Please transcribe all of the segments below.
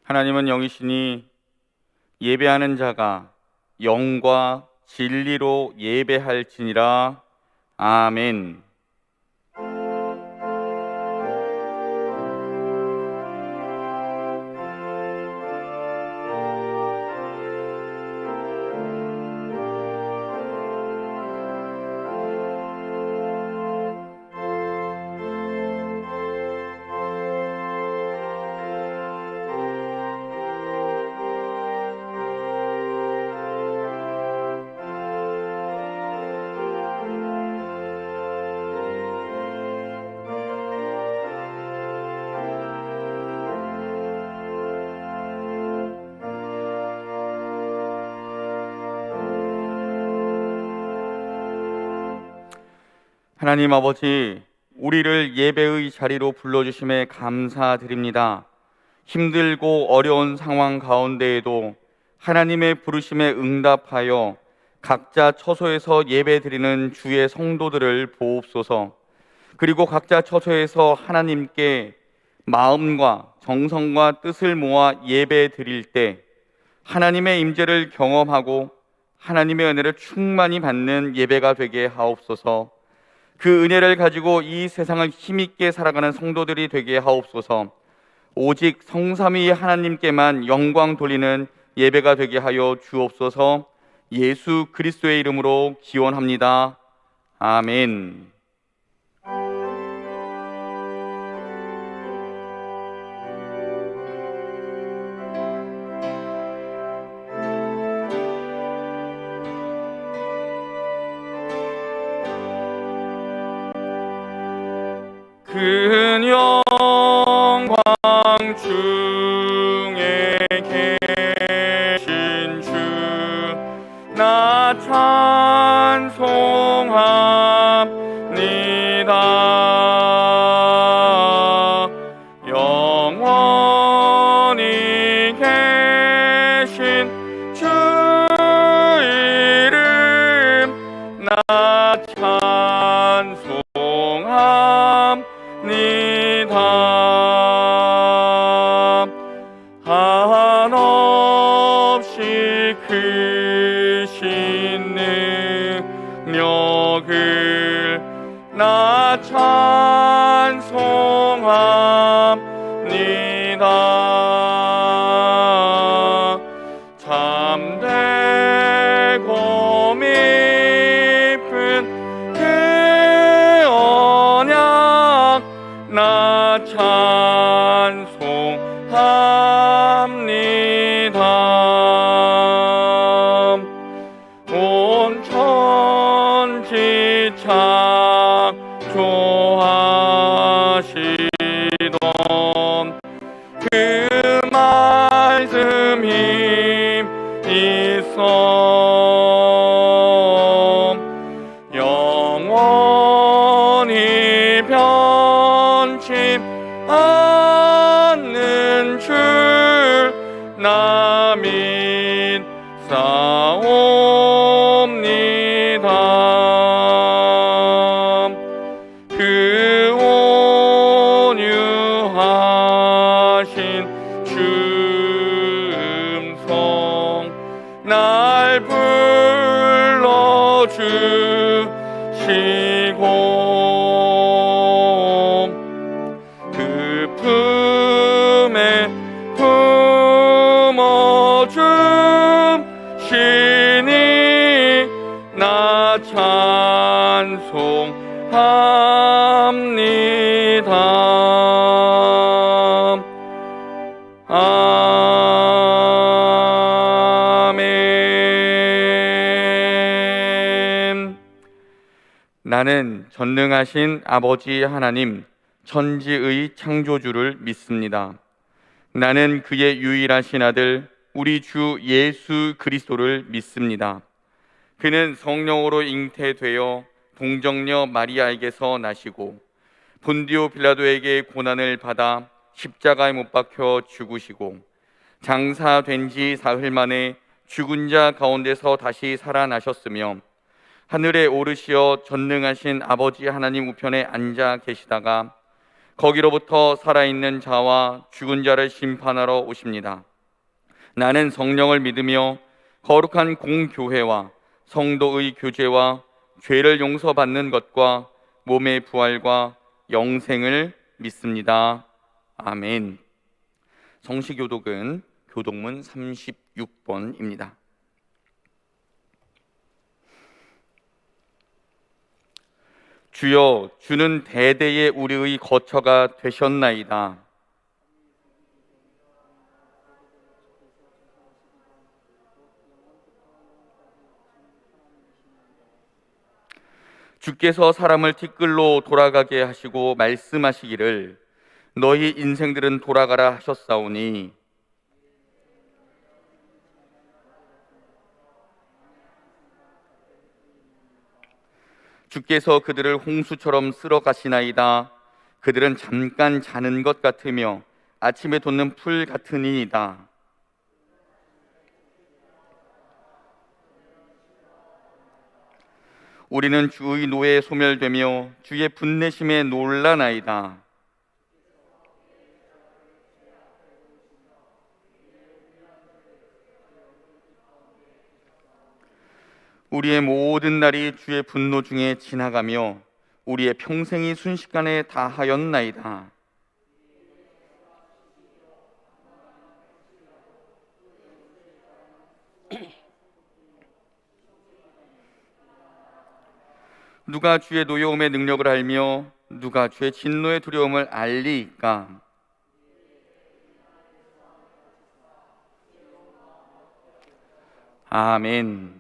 하나님은 영이시니 예배하는 자가 영과 진리로 예배할지니라. 아멘. 하나님 아버지, 우리를 예배의 자리로 불러주심에 감사드립니다. 힘들고 어려운 상황 가운데에도 하나님의 부르심에 응답하여 각자 처소에서 예배드리는 주의 성도들을 보옵소서. 그리고 각자 처소에서 하나님께 마음과 정성과 뜻을 모아 예배드릴 때 하나님의 임재를 경험하고 하나님의 은혜를 충만히 받는 예배가 되게 하옵소서. 그 은혜를 가지고 이 세상을 힘있게 살아가는 성도들이 되게 하옵소서. 오직 성삼위 하나님께만 영광 돌리는 예배가 되게 하여 주옵소서. 예수 그리스도의 이름으로 기원합니다. 아멘. 큰 영광 중에 계신 주 나 찬송합니다. 영원히 계신 주 이름 나 찬송합니다. 한없이 크신 능력을 나 찬송합니다. 참되고 깊은 그 언약 나 찬송합니다. 온 천지 창조하시던 그 말씀 힘 있어 영원히 변치 않는 줄 나 믿사옵니다. 그 온유하신 음성 날 불러주시고 그 품에 품어주시니 나 찬송합니다. 아멘. 나는 전능하신 아버지 하나님, 천지의 창조주를 믿습니다. 나는 그의 유일하신 아들 우리 주 예수 그리스도를 믿습니다. 그는 성령으로 잉태되어 동정녀 마리아에게서 나시고 본디오 빌라도에게 고난을 받아 십자가에 못 박혀 죽으시고 장사된 지 사흘 만에 죽은 자 가운데서 다시 살아나셨으며 하늘에 오르시어 전능하신 아버지 하나님 우편에 앉아 계시다가 거기로부터 살아있는 자와 죽은 자를 심판하러 오십니다. 나는 성령을 믿으며 거룩한 공교회와 성도의 교제와 죄를 용서받는 것과 몸의 부활과 영생을 믿습니다. 아멘. 성시교독은 교독문 36번입니다. 주여, 주는 대대의 우리의 거처가 되셨나이다. 주께서 사람을 티끌로 돌아가게 하시고 말씀하시기를 너희 인생들은 돌아가라 하셨사오니 주께서 그들을 홍수처럼 쓸어 가시나이다. 그들은 잠깐 자는 것 같으며 아침에 돋는 풀 같으니이다. 우리는 주의 노에 소멸되며 주의 분내심에 놀라나이다. 우리의 모든 날이 주의 분노 중에 지나가며 우리의 평생이 순식간에 다하였나이다. 누가 주의 노여움의 능력을 알며 누가 주의 진노의 두려움을 알리이까? 아멘.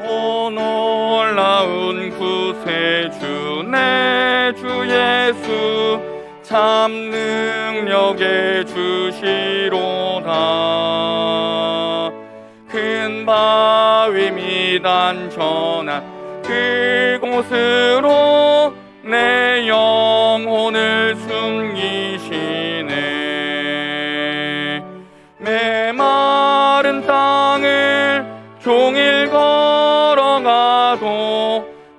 오 놀라운 구세주 내 주 예수 참 능력의 주시로다. 큰 바위 미단 전한 그곳으로 내 영혼을 숨기시네. 메마른 땅을 종일 걸어가도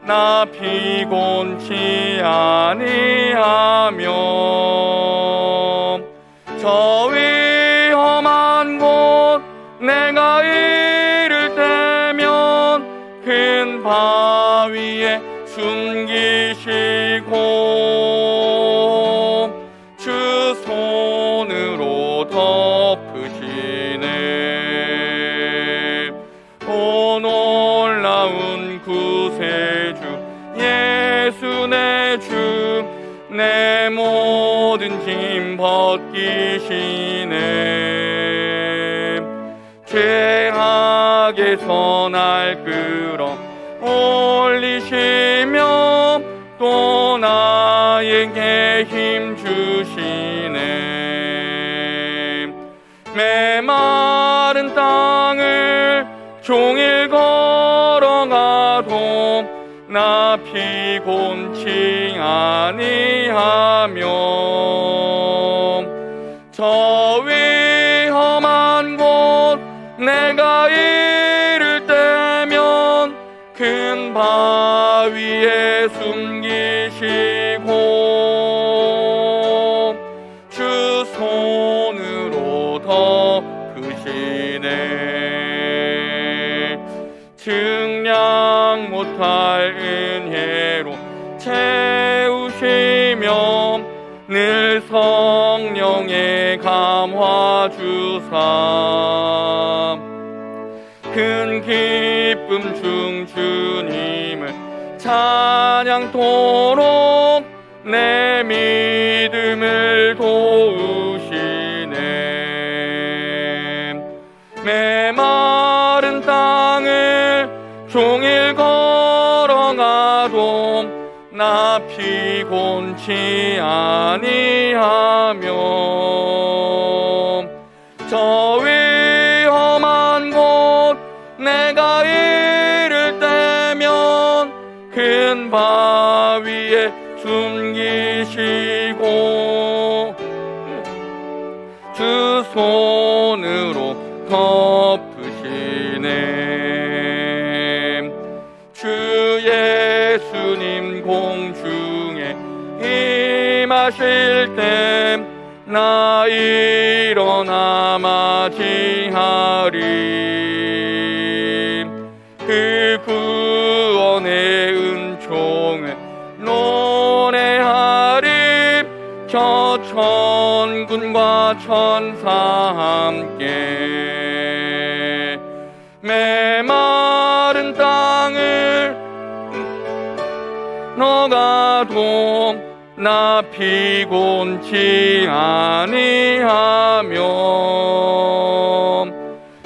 나 피곤치 아니하며 저 위험한 곳 내가 이를 때면 큰 바위에 숨기시고 주 손으로 덮으시네. 오 놀라운 구세주 예수 내 주 내 모든 짐 벗기시네. 죄악에서 날 끌어 올리시며 또 나에게 힘 주시네. 메마른 땅을 종일 걸어가도 나 피곤치 아니하며 저 위험한 곳 내가 이를 때면 큰 바위에 숨기시고 주 손으로 덮으시네. 증량 못할 은혜로 채우시며 늘 성령의 감화 주사 큰 기쁨 중 주님을 찬양토록 내 믿음을 도우시네. 메마른 땅을 종일 걸어가도 나 피곤치 아니하며 저 위험한 곳 큰 바위에 숨기시고 주 손으로 덮으시네. 주 예수님 공중에 임하실 때 나 일어나 맞이하리. 그 구원의 은총을 노래하리. 저 천군과 천사 함께 메마른 땅을 너가도 나 피곤치 아니하며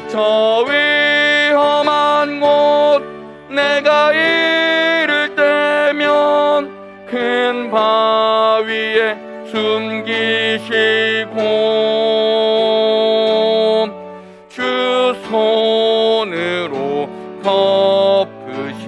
저 위험한 곳 내가 이를 때면 큰 바위에 숨기시고 주 손으로 덮으시네.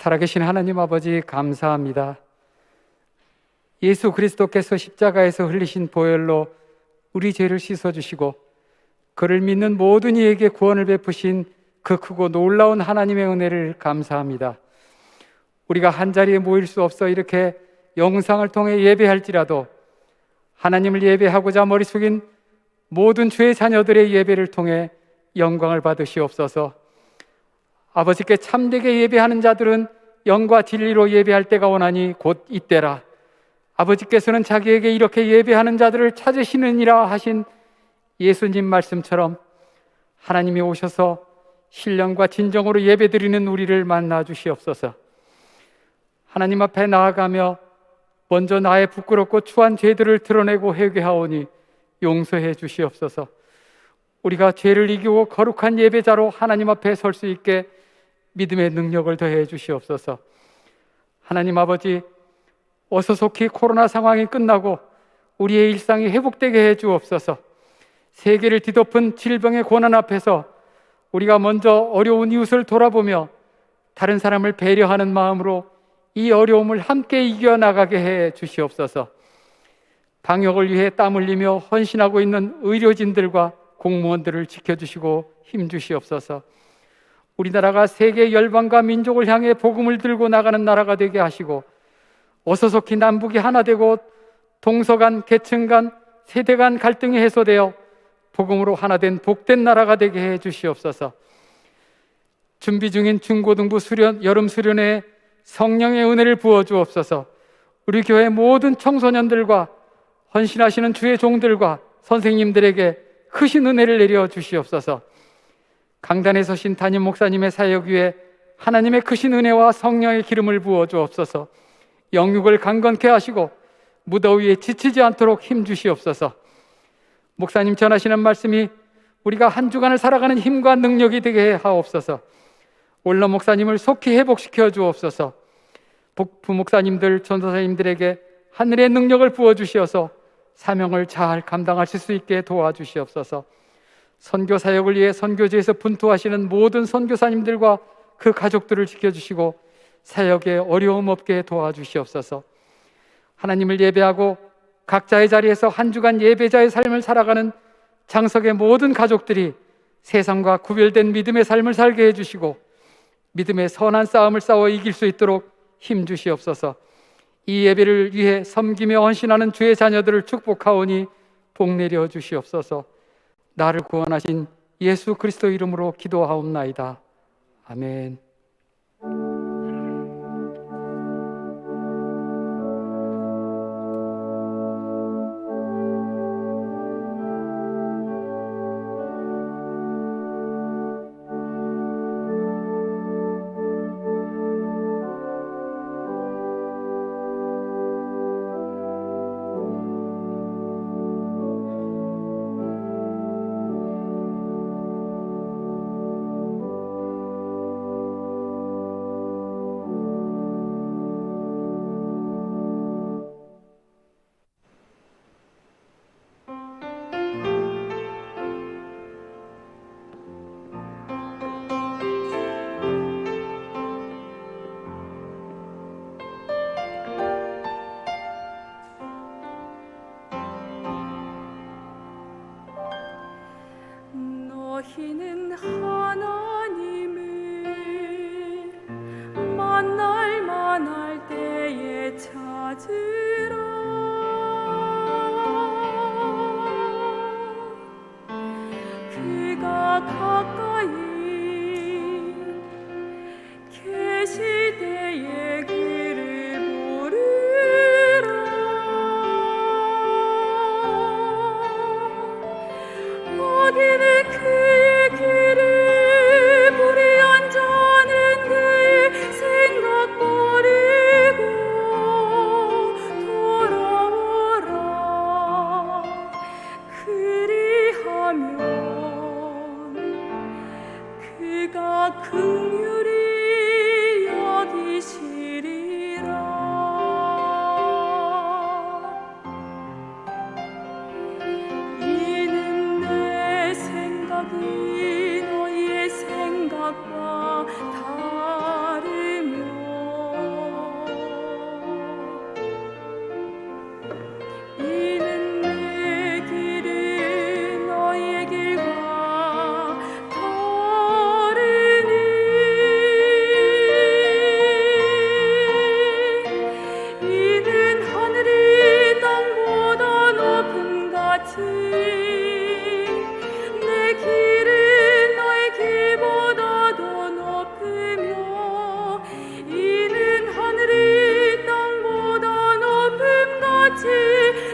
살아계신 하나님 아버지 감사합니다. 예수 그리스도께서 십자가에서 흘리신 보혈로 우리 죄를 씻어주시고 그를 믿는 모든 이에게 구원을 베푸신 그 크고 놀라운 하나님의 은혜를 감사합니다. 우리가 한자리에 모일 수 없어 이렇게 영상을 통해 예배할지라도 하나님을 예배하고자 머리 숙인 모든 주의 자녀들의 예배를 통해 영광을 받으시옵소서. 아버지께 참되게 예배하는 자들은 영과 진리로 예배할 때가 오나니 곧 이때라. 아버지께서는 자기에게 이렇게 예배하는 자들을 찾으시느니라 하신 예수님 말씀처럼 하나님이 오셔서 신령과 진정으로 예배드리는 우리를 만나 주시옵소서. 하나님 앞에 나아가며 먼저 나의 부끄럽고 추한 죄들을 드러내고 회개하오니 용서해 주시옵소서. 우리가 죄를 이기고 거룩한 예배자로 하나님 앞에 설 수 있게 믿음의 능력을 더해 주시옵소서. 하나님 아버지, 어서 속히 코로나 상황이 끝나고 우리의 일상이 회복되게 해 주옵소서. 세계를 뒤덮은 질병의 고난 앞에서 우리가 먼저 어려운 이웃을 돌아보며 다른 사람을 배려하는 마음으로 이 어려움을 함께 이겨나가게 해 주시옵소서. 방역을 위해 땀 흘리며 헌신하고 있는 의료진들과 공무원들을 지켜주시고 힘주시옵소서. 우리나라가 세계 열방과 민족을 향해 복음을 들고 나가는 나라가 되게 하시고 어서 속히 남북이 하나 되고 동서 간, 계층 간, 세대 간 갈등이 해소되어 복음으로 하나 된 복된 나라가 되게 해 주시옵소서. 준비 중인 중고등부 수련, 여름 수련회에 성령의 은혜를 부어 주옵소서. 우리 교회 모든 청소년들과 헌신하시는 주의 종들과 선생님들에게 크신 은혜를 내려 주시옵소서. 강단에 서신 담임 목사님의 사역 위에 하나님의 크신 은혜와 성령의 기름을 부어 주옵소서. 영육을 강건케 하시고 무더위에 지치지 않도록 힘 주시옵소서. 목사님 전하시는 말씀이 우리가 한 주간을 살아가는 힘과 능력이 되게 하옵소서. 올러 목사님을 속히 회복시켜 주옵소서. 부목사님들, 전도사님들에게 하늘의 능력을 부어 주시어서 사명을 잘 감당하실 수 있게 도와주시옵소서. 선교 사역을 위해 선교지에서 분투하시는 모든 선교사님들과 그 가족들을 지켜주시고 사역에 어려움 없게 도와주시옵소서. 하나님을 예배하고 각자의 자리에서 한 주간 예배자의 삶을 살아가는 장석의 모든 가족들이 세상과 구별된 믿음의 삶을 살게 해주시고 믿음의 선한 싸움을 싸워 이길 수 있도록 힘 주시옵소서. 이 예배를 위해 섬기며 헌신하는 주의 자녀들을 축복하오니 복 내려 주시옵소서. 나를 구원하신 예수 그리스도 이름으로 기도하옵나이다. 아멘. 그가 가까이 계실 때에 그를 부르라. 어디는 그의 길을 불의한 자는 그의 생각 버리고 돌아오라. 그리하면 그가 긍휼히 여기시리라. 이는 내 생각이 너희의 생각과 다르며 이는 내 길은 너희의 길과 다르니 이는 하늘이 땅보다 높음 같이 내 길은 너의 길보다 더 높으며 이는 하늘이 땅보다 높음 같이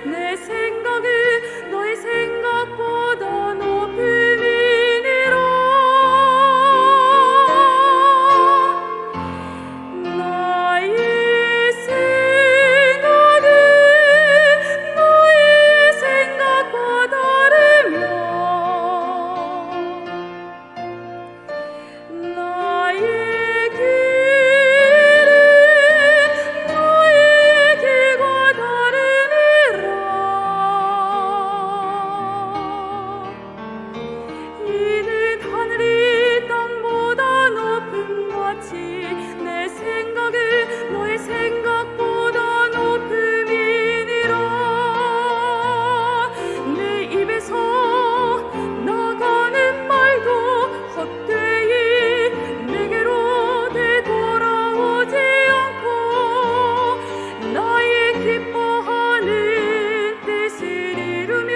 내 생각은 너의 생각보다 높음이니라. 나의 생각은 너의 생각과 다르며 나의 길은 너의 길과 다르니라. 이는 하늘이 땅보다 높음 같이 내 생각은 너의 생각보다 높음이니라. 내 입에서 나가는 말도 헛되이 내게로 되돌아오지 않고 나의 기뻐하는 뜻을 이루며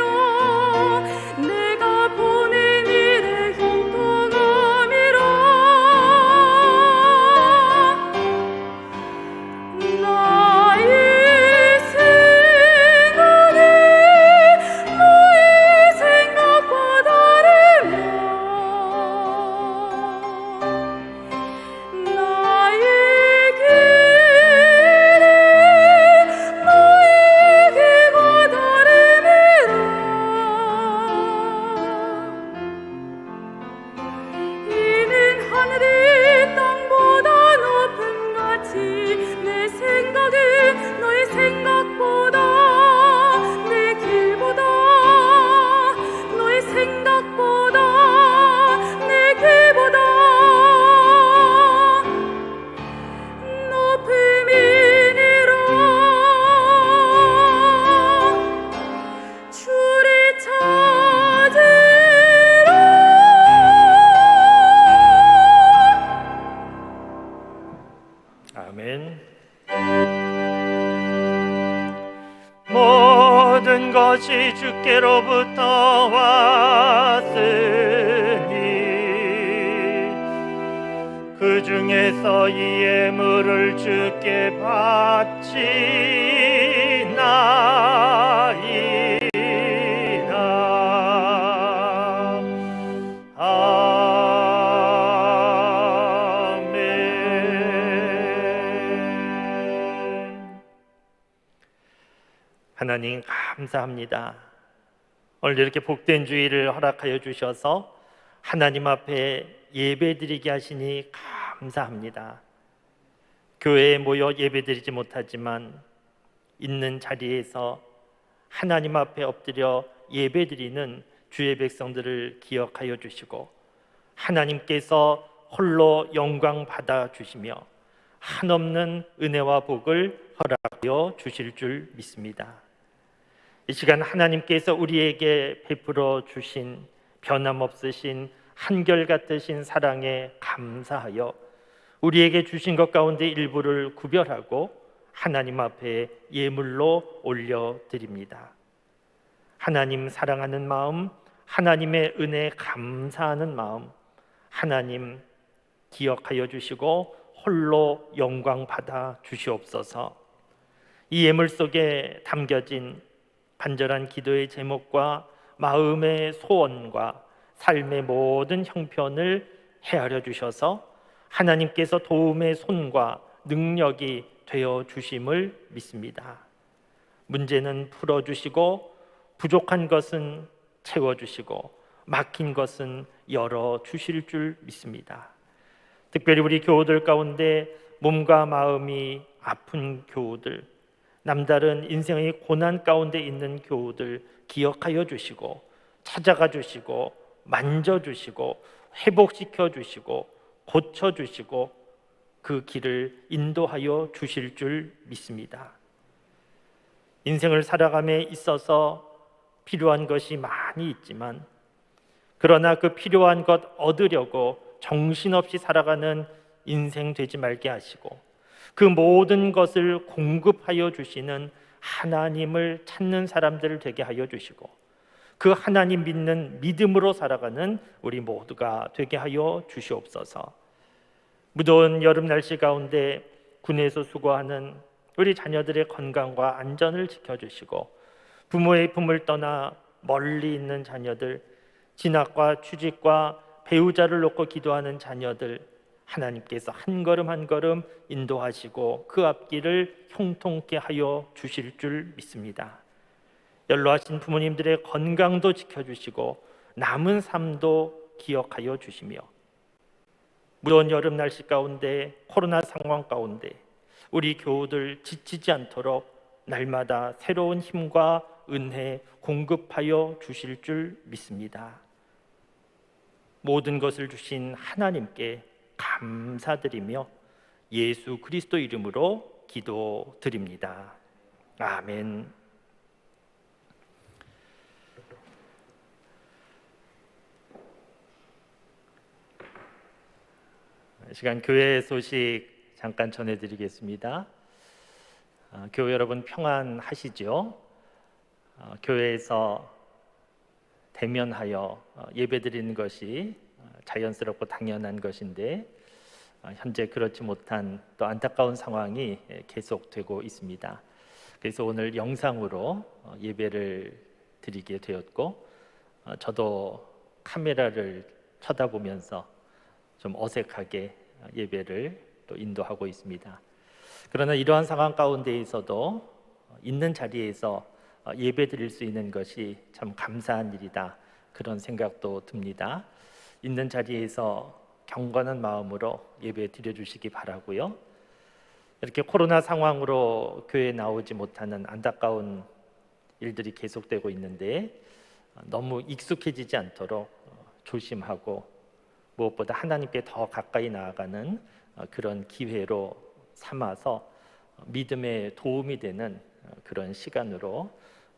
내가 보낸 일에 형통함이라. 나의 생각은 너의 생각과 다르며 나의 길은 너의 길과 다르니라. 이는 하늘이 땅보다 높음 같이 내 생각은 너의 생각보다 내 길보다 너의 생각보다 내 길보다 높음이니라. 주를 찾으라. 아멘. 모든 것이 주께로부터 왔으니 그 중에서 이 예물을 주께 바치나이다. 아멘. 하나님 감사합니다. 오늘 이렇게 복된 주일을 허락하여 주셔서 하나님 앞에 예배드리게 하시니 감사합니다. 교회에 모여 예배드리지 못하지만 있는 자리에서 하나님 앞에 엎드려 예배드리는 주의 백성들을 기억하여 주시고 하나님께서 홀로 영광 받아 주시며 한없는 은혜와 복을 허락하여 주실 줄 믿습니다. 이 시간 하나님께서 우리에게 베풀어 주신 변함없으신 한결같으신 사랑에 감사하여 우리에게 주신 것 가운데 일부를 구별하고 하나님 앞에 예물로 올려드립니다. 하나님 사랑하는 마음, 하나님의 은혜에 감사하는 마음, 하나님 기억하여 주시고 홀로 영광 받아 주시옵소서. 이 예물 속에 담겨진 간절한 기도의 제목과 마음의 소원과 삶의 모든 형편을 헤아려 주셔서 하나님께서 도움의 손과 능력이 되어 주심을 믿습니다. 문제는 풀어 주시고 부족한 것은 채워 주시고 막힌 것은 열어 주실 줄 믿습니다. 특별히 우리 교우들 가운데 몸과 마음이 아픈 교우들, 남다른 인생의 고난 가운데 있는 교우들 기억하여 주시고 찾아가 주시고 만져 주시고 회복시켜 주시고 고쳐 주시고 그 길을 인도하여 주실 줄 믿습니다. 인생을 살아감에 있어서 필요한 것이 많이 있지만 그러나 그 필요한 것 얻으려고 정신없이 살아가는 인생 되지 말게 하시고 그 모든 것을 공급하여 주시는 하나님을 찾는 사람들 되게 하여 주시고 그 하나님 믿는 믿음으로 살아가는 우리 모두가 되게 하여 주시옵소서. 무더운 여름 날씨 가운데 군에서 수고하는 우리 자녀들의 건강과 안전을 지켜주시고 부모의 품을 떠나 멀리 있는 자녀들, 진학과 취직과 배우자를 놓고 기도하는 자녀들, 하나님께서 한 걸음 한 걸음 인도하시고 그 앞길을 형통케 하여 주실 줄 믿습니다. 연로하신 부모님들의 건강도 지켜주시고 남은 삶도 기억하여 주시며 무더운 여름 날씨 가운데 코로나 상황 가운데 우리 교우들 지치지 않도록 날마다 새로운 힘과 은혜 공급하여 주실 줄 믿습니다. 모든 것을 주신 하나님께 감사드리며 예수 그리스도 이름으로 기도드립니다. 아멘. 시간 교회 소식 잠깐 전해드리겠습니다. 교회 여러분 평안하시죠? 교회에서 대면하여 예배드리는 것이 자연스럽고 당연한 것인데 현재 그렇지 못한 또 안타까운 상황이 계속되고 있습니다. 그래서 오늘 영상으로 예배를 드리게 되었고 저도 카메라를 쳐다보면서 좀 어색하게 예배를 또 인도하고 있습니다. 그러나 이러한 상황 가운데에서도 있는 자리에서 예배 드릴 수 있는 것이 참 감사한 일이다, 그런 생각도 듭니다. 있는 자리에서 경건한 마음으로 예배 드려주시기 바라고요. 이렇게 코로나 상황으로 교회에 나오지 못하는 안타까운 일들이 계속되고 있는데 너무 익숙해지지 않도록 조심하고 무엇보다 하나님께 더 가까이 나아가는 그런 기회로 삼아서 믿음에 도움이 되는 그런 시간으로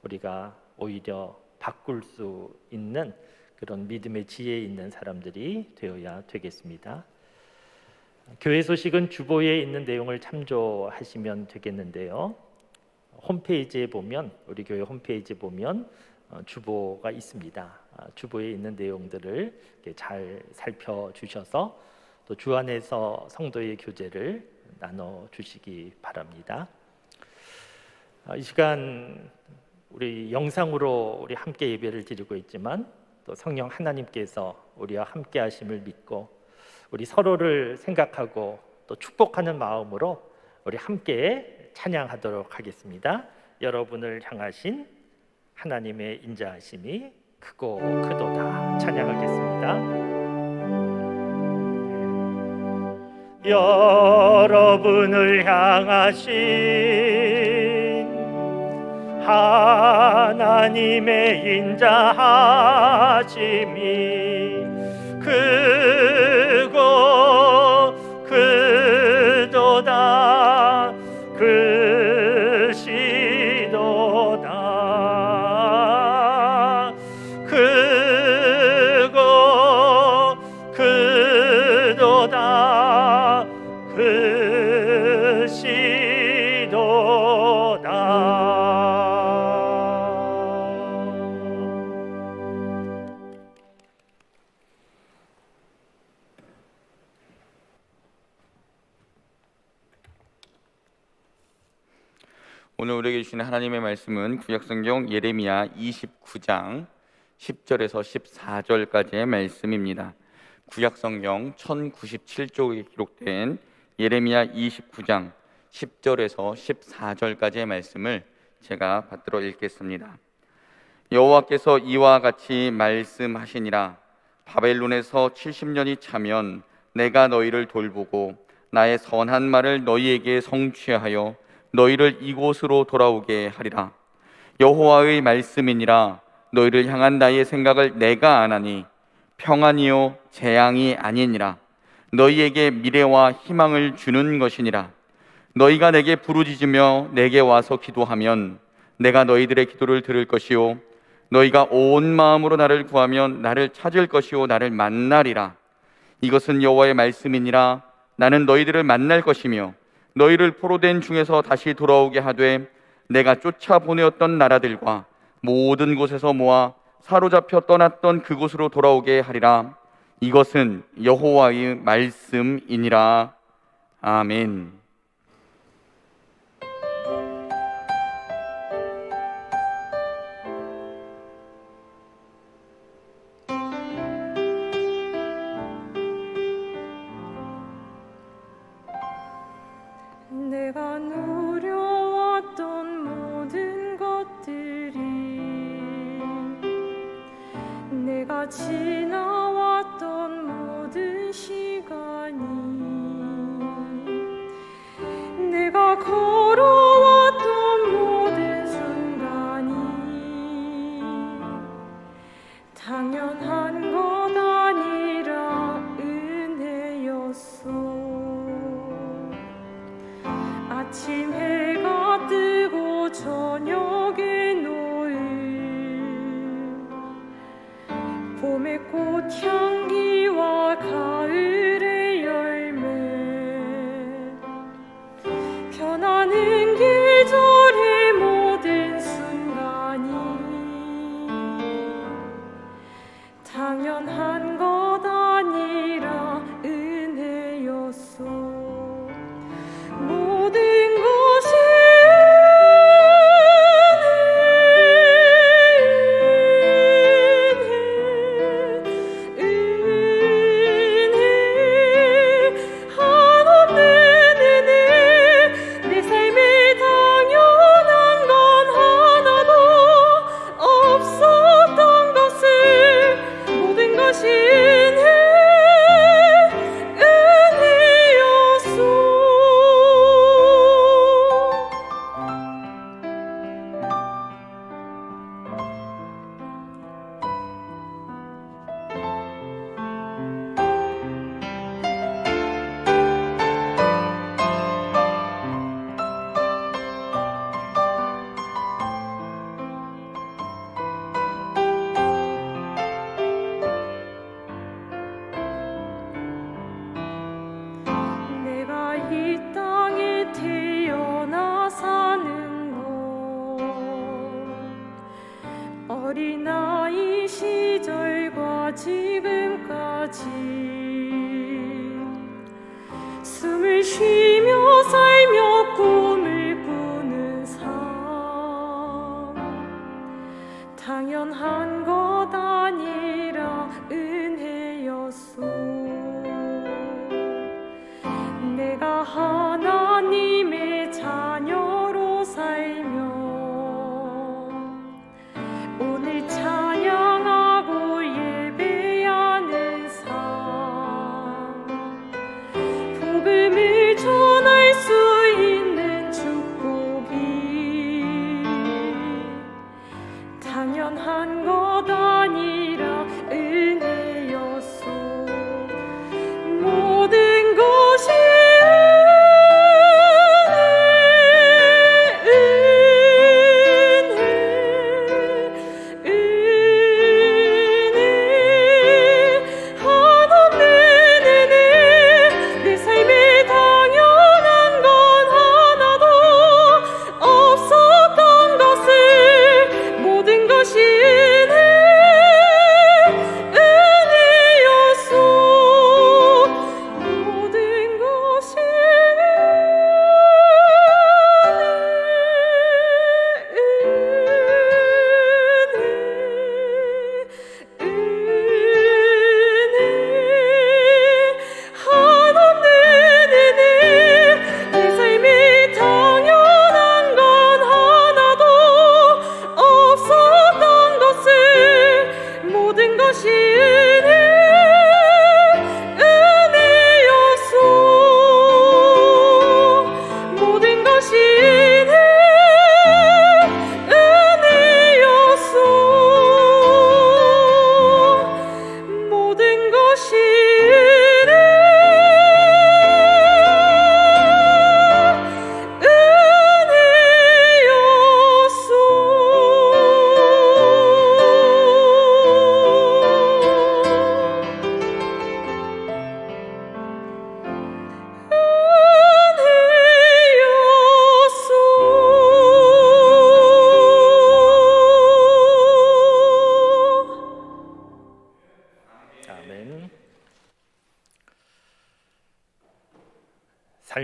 우리가 오히려 바꿀 수 있는 그런 믿음의 지혜 있는 사람들이 되어야 되겠습니다. 교회 소식은 주보에 있는 내용을 참조하시면 되겠는데요. 홈페이지에 보면, 우리 교회 홈페이지에 보면 주보가 있습니다. 주보에 있는 내용들을 잘 살펴주셔서 또 주 안에서 성도의 교제를 나눠주시기 바랍니다. 이 시간 우리 영상으로 우리 함께 예배를 드리고 있지만 또 성령 하나님께서 우리와 함께 하심을 믿고 우리 서로를 생각하고 또 축복하는 마음으로 우리 함께 찬양하도록 하겠습니다. 여러분을 향하신 하나님의 인자하심이 크고 크도다. 찬양하겠습니다. 여러분을 향하신 하나님의 인자하심이 크고 크도다. 크시도다. 크고 크도다. 크시도다. 오늘 우리에게 주시는 하나님의 말씀은 구약성경 예레미야 29장 10절에서 14절까지의 말씀입니다. 구약성경 1097쪽에 기록된 예레미야 29장 10절에서 14절까지의 말씀을 제가 받들어 읽겠습니다. 여호와께서 이와 같이 말씀하시니라. 바벨론에서 70년이 차면 내가 너희를 돌보고 나의 선한 말을 너희에게 성취하여 너희를 이곳으로 돌아오게 하리라. 여호와의 말씀이니라. 너희를 향한 나의 생각을 내가 아나니 평안이요 재앙이 아니니라. 너희에게 미래와 희망을 주는 것이니라. 너희가 내게 부르짖으며 내게 와서 기도하면 내가 너희들의 기도를 들을 것이요 너희가 온 마음으로 나를 구하면 나를 찾을 것이요 나를 만나리라. 이것은 여호와의 말씀이니라. 나는 너희들을 만날 것이며 너희를 포로된 중에서 다시 돌아오게 하되 내가 쫓아보내었던 나라들과 모든 곳에서 모아 사로잡혀 떠났던 그곳으로 돌아오게 하리라. 이것은 여호와의 말씀이니라. 아멘. 내가 누려왔던 모든 것들이 내가 지나왔던 모든 시간이 내가 걸어왔던 모든 순간이 당연한 것 아니라 은혜였소. 아침 해가 뜨고 저녁에 노을 봄의 꽃향기와 가을의 열매 변하는 계절의 모든 순간이 당연한 것 아니라 은혜였소. 모든 것이 은혜 한없는 은혜 내 삶의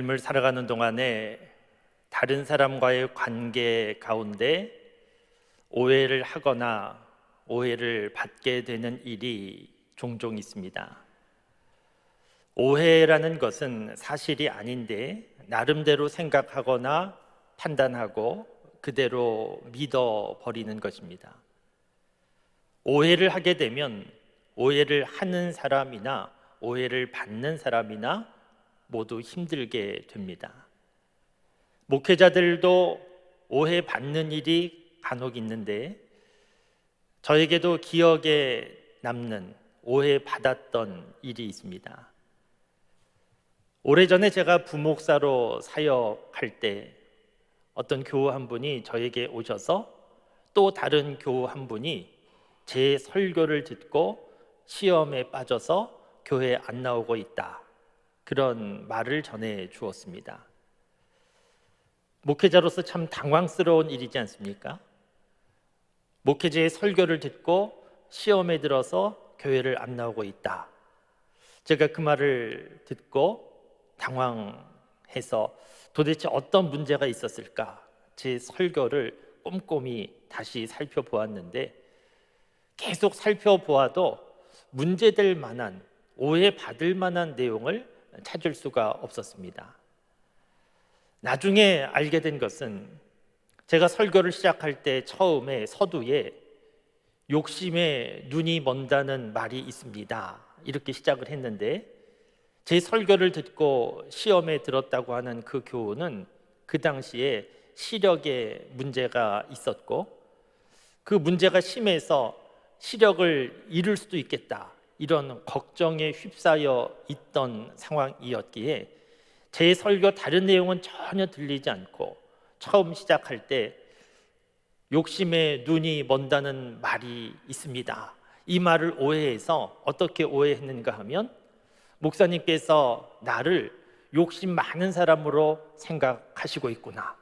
삶을 살아가는 동안에 다른 사람과의 관계 가운데 오해를 하거나 오해를 받게 되는 일이 종종 있습니다. 오해라는 것은 사실이 아닌데 나름대로 생각하거나 판단하고 그대로 믿어버리는 것입니다. 오해를 하게 되면 오해를 하는 사람이나 오해를 받는 사람이나 모두 힘들게 됩니다. 목회자들도 오해받는 일이 간혹 있는데 저에게도 기억에 남는 오해받았던 일이 있습니다. 오래전에 제가 부목사로 사역할 때 어떤 교우 한 분이 저에게 오셔서 또 다른 교우 한 분이 제 설교를 듣고 시험에 빠져서 교회에 안 나오고 있다, 그런 말을 전해 주었습니다. 목회자로서 참 당황스러운 일이지 않습니까? 목회자의 설교를 듣고 시험에 들어서 교회를 안 나오고 있다. 제가 그 말을 듣고 당황해서 도대체 어떤 문제가 있었을까? 제 설교를 꼼꼼히 다시 살펴보았는데 계속 살펴보아도 문제될 만한, 오해받을 만한 내용을 찾을 수가 없었습니다. 나중에 알게 된 것은 제가 설교를 시작할 때 처음에 서두에 욕심에 눈이 먼다는 말이 있습니다, 이렇게 시작을 했는데 제 설교를 듣고 시험에 들었다고 하는 그 교우는 그 당시에 시력에 문제가 있었고 그 문제가 심해서 시력을 잃을 수도 있겠다, 이런 걱정에 휩싸여 있던 상황이었기에 제 설교 다른 내용은 전혀 들리지 않고 처음 시작할 때 욕심에 눈이 먼다는 말이 있습니다, 이 말을 오해해서 어떻게 오해했는가 하면 목사님께서 나를 욕심 많은 사람으로 생각하시고 있구나,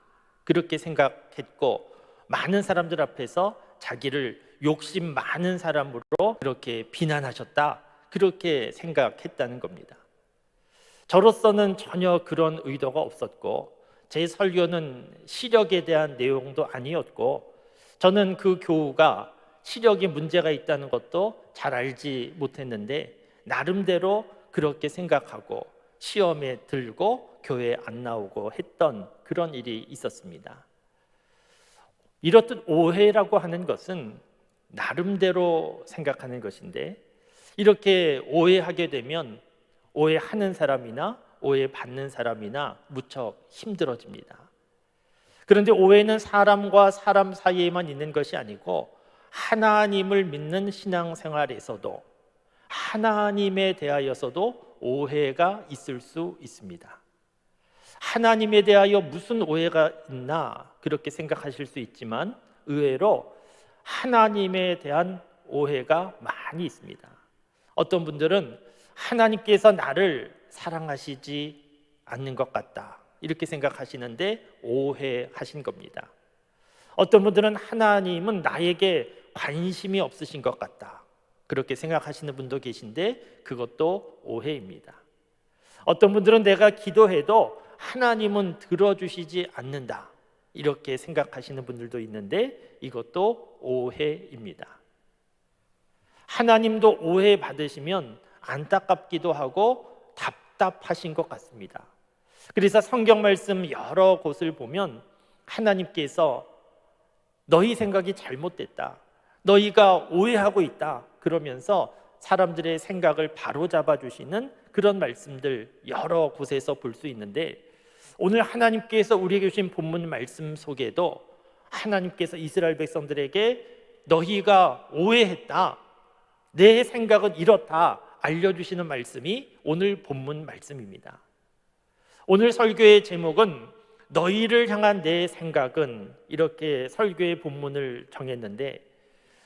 그렇게 생각했고 많은 사람들 앞에서 자기를 욕심 많은 사람으로 그렇게 비난하셨다, 그렇게 생각했다는 겁니다. 저로서는 전혀 그런 의도가 없었고 제 설교는 시력에 대한 내용도 아니었고 저는 그 교우가 시력에 문제가 있다는 것도 잘 알지 못했는데 나름대로 그렇게 생각하고 시험에 들고 교회에 안 나오고 했던 그런 일이 있었습니다. 이렇듯 오해라고 하는 것은 나름대로 생각하는 것인데 이렇게 오해하게 되면 오해하는 사람이나 오해받는 사람이나 무척 힘들어집니다. 그런데 오해는 사람과 사람 사이에만 있는 것이 아니고 하나님을 믿는 신앙생활에서도 하나님에 대하여서도 오해가 있을 수 있습니다. 하나님에 대하여 무슨 오해가 있나 그렇게 생각하실 수 있지만 의외로 하나님에 대한 오해가 많이 있습니다. 어떤 분들은 하나님께서 나를 사랑하시지 않는 것 같다, 이렇게 생각하시는데 오해하신 겁니다. 어떤 분들은 하나님은 나에게 관심이 없으신 것 같다, 그렇게 생각하시는 분도 계신데 그것도 오해입니다. 어떤 분들은 내가 기도해도 하나님은 들어주시지 않는다, 이렇게 생각하시는 분들도 있는데 이것도 오해입니다. 하나님도 오해 받으시면 안타깝기도 하고 답답하신 것 같습니다. 그래서 성경 말씀 여러 곳을 보면 하나님께서 너희 생각이 잘못됐다, 너희가 오해하고 있다, 그러면서 사람들의 생각을 바로잡아 주시는 그런 말씀들 여러 곳에서 볼 수 있는데 오늘 하나님께서 우리에게 주신 본문 말씀 속에도 하나님께서 이스라엘 백성들에게 너희가 오해했다, 내 생각은 이렇다 알려주시는 말씀이 오늘 본문 말씀입니다. 오늘 설교의 제목은 너희를 향한 내 생각은, 이렇게 설교의 본문을 정했는데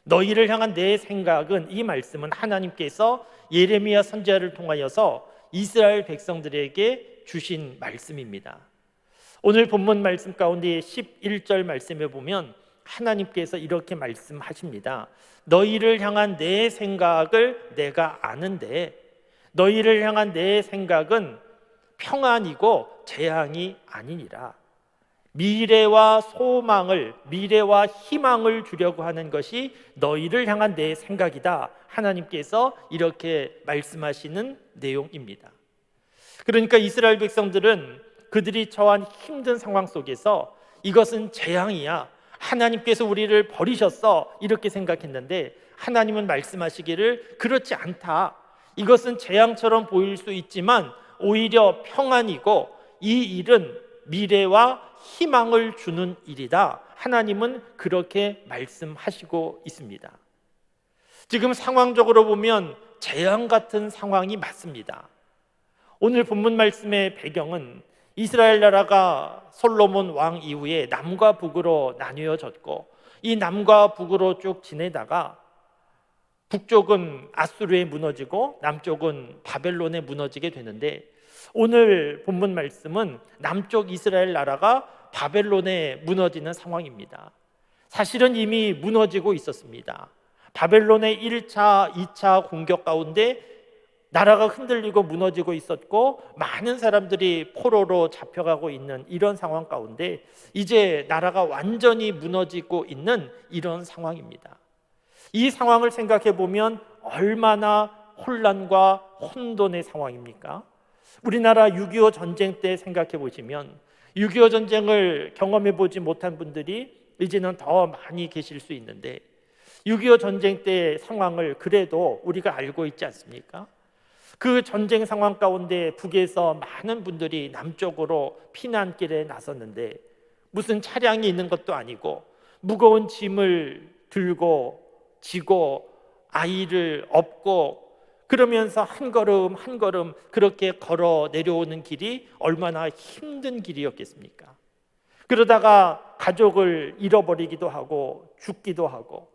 너희를 향한 내 생각은, 이 말씀은 하나님께서 예레미야 선지자를 통하여서 이스라엘 백성들에게 주신 말씀입니다. 오늘 본문 말씀 가운데 11절 말씀에 보면 하나님께서 이렇게 말씀하십니다. 너희를 향한 내 생각을 내가 아는데 너희를 향한 내 생각은 평안이고 재앙이 아니니라. 미래와 소망을, 미래와 희망을 주려고 하는 것이 너희를 향한 내 생각이다. 하나님께서 이렇게 말씀하시는 내용입니다. 그러니까 이스라엘 백성들은 그들이 처한 힘든 상황 속에서 이것은 재앙이야, 하나님께서 우리를 버리셨어, 이렇게 생각했는데 하나님은 말씀하시기를 그렇지 않다. 이것은 재앙처럼 보일 수 있지만 오히려 평안이고 이 일은 미래와 희망을 주는 일이다. 하나님은 그렇게 말씀하시고 있습니다. 지금 상황적으로 보면 재앙 같은 상황이 맞습니다. 오늘 본문 말씀의 배경은 이스라엘 나라가 솔로몬 왕 이후에 남과 북으로 나뉘어졌고 이 남과 북으로 쭉 지내다가 북쪽은 아수르에 무너지고 남쪽은 바벨론에 무너지게 되는데 오늘 본문 말씀은 남쪽 이스라엘 나라가 바벨론에 무너지는 상황입니다. 사실은 이미 무너지고 있었습니다. 바벨론의 1차, 2차 공격 가운데 나라가 흔들리고 무너지고 있었고 많은 사람들이 포로로 잡혀가고 있는 이런 상황 가운데 이제 나라가 완전히 무너지고 있는 이런 상황입니다. 이 상황을 생각해 보면 얼마나 혼란과 혼돈의 상황입니까? 우리나라 6.25 전쟁 때 생각해 보시면 6.25 전쟁을 경험해 보지 못한 분들이 이제는 더 많이 계실 수 있는데 6.25 전쟁 때 상황을 그래도 우리가 알고 있지 않습니까? 그 전쟁 상황 가운데 북에서 많은 분들이 남쪽으로 피난길에 나섰는데 무슨 차량이 있는 것도 아니고 무거운 짐을 들고 지고 아이를 업고 그러면서 한 걸음 한 걸음 그렇게 걸어 내려오는 길이 얼마나 힘든 길이었겠습니까? 그러다가 가족을 잃어버리기도 하고 죽기도 하고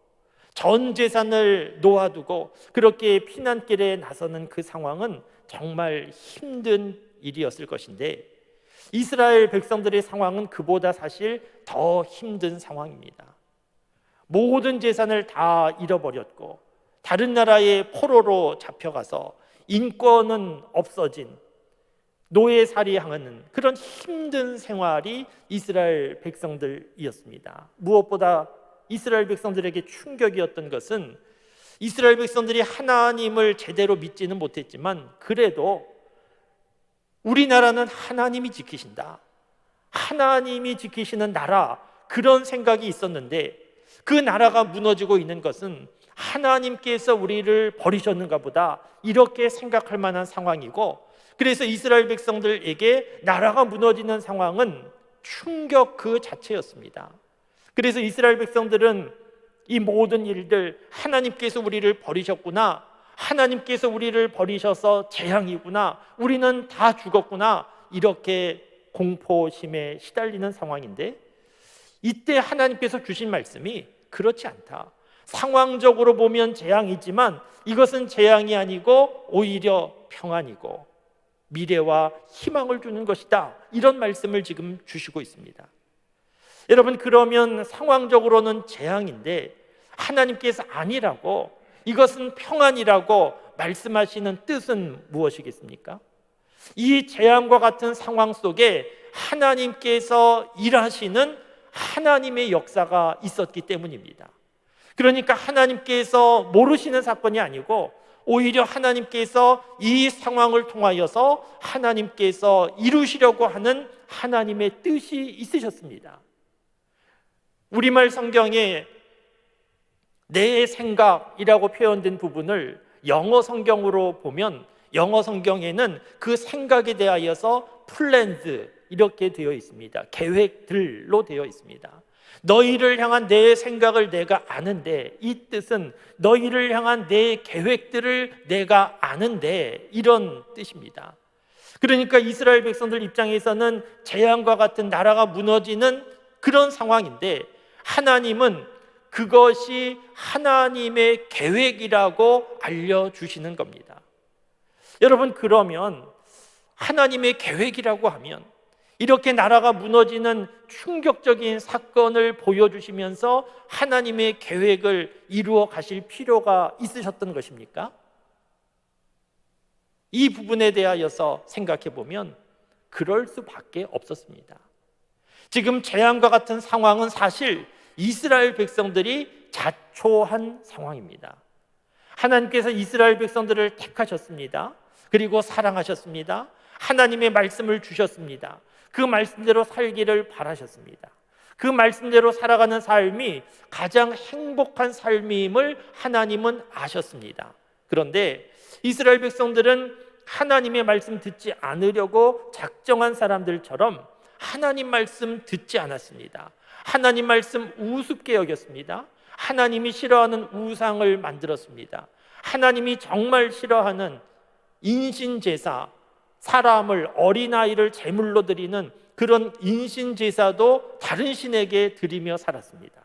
전 재산을 놓아두고 그렇게 피난길에 나서는 그 상황은 정말 힘든 일이었을 것인데 이스라엘 백성들의 상황은 그보다 사실 더 힘든 상황입니다. 모든 재산을 다 잃어버렸고 다른 나라의 포로로 잡혀가서 인권은 없어진 노예살이하는 그런 힘든 생활이 이스라엘 백성들이었습니다. 무엇보다 이스라엘 백성들에게 충격이었던 것은 이스라엘 백성들이 하나님을 제대로 믿지는 못했지만 그래도 우리나라는 하나님이 지키신다, 하나님이 지키시는 나라, 그런 생각이 있었는데 그 나라가 무너지고 있는 것은 하나님께서 우리를 버리셨는가 보다 이렇게 생각할 만한 상황이고 그래서 이스라엘 백성들에게 나라가 무너지는 상황은 충격 그 자체였습니다. 그래서 이스라엘 백성들은 이 모든 일들, 하나님께서 우리를 버리셨구나, 하나님께서 우리를 버리셔서 재앙이구나, 우리는 다 죽었구나, 이렇게 공포심에 시달리는 상황인데 이때 하나님께서 주신 말씀이 그렇지 않다. 상황적으로 보면 재앙이지만 이것은 재앙이 아니고 오히려 평안이고 미래와 희망을 주는 것이다. 이런 말씀을 지금 주시고 있습니다. 여러분, 그러면 상황적으로는 재앙인데 하나님께서 아니라고, 이것은 평안이라고 말씀하시는 뜻은 무엇이겠습니까? 이 재앙과 같은 상황 속에 하나님께서 일하시는 하나님의 역사가 있었기 때문입니다. 그러니까 하나님께서 모르시는 사건이 아니고 오히려 하나님께서 이 상황을 통하여서 하나님께서 이루시려고 하는 하나님의 뜻이 있으셨습니다. 우리말 성경에 내 생각이라고 표현된 부분을 영어 성경으로 보면 영어 성경에는 그 생각에 대하여서 plans 이렇게 되어 있습니다. 계획들로 되어 있습니다. 너희를 향한 내 생각을 내가 아는데, 이 뜻은 너희를 향한 내 계획들을 내가 아는데, 이런 뜻입니다. 그러니까 이스라엘 백성들 입장에서는 재앙과 같은 나라가 무너지는 그런 상황인데 하나님은 그것이 하나님의 계획이라고 알려주시는 겁니다. 여러분, 그러면 하나님의 계획이라고 하면 이렇게 나라가 무너지는 충격적인 사건을 보여주시면서 하나님의 계획을 이루어 가실 필요가 있으셨던 것입니까? 이 부분에 대하여서 생각해 보면 그럴 수밖에 없었습니다. 지금 재앙과 같은 상황은 사실 이스라엘 백성들이 자초한 상황입니다. 하나님께서 이스라엘 백성들을 택하셨습니다. 그리고 사랑하셨습니다. 하나님의 말씀을 주셨습니다. 그 말씀대로 살기를 바라셨습니다. 그 말씀대로 살아가는 삶이 가장 행복한 삶임을 하나님은 아셨습니다. 그런데 이스라엘 백성들은 하나님의 말씀 듣지 않으려고 작정한 사람들처럼 하나님 말씀 듣지 않았습니다. 하나님 말씀 우습게 여겼습니다. 하나님이 싫어하는 우상을 만들었습니다. 하나님이 정말 싫어하는 인신제사, 사람을, 어린아이를 제물로 드리는 그런 인신제사도 다른 신에게 드리며 살았습니다.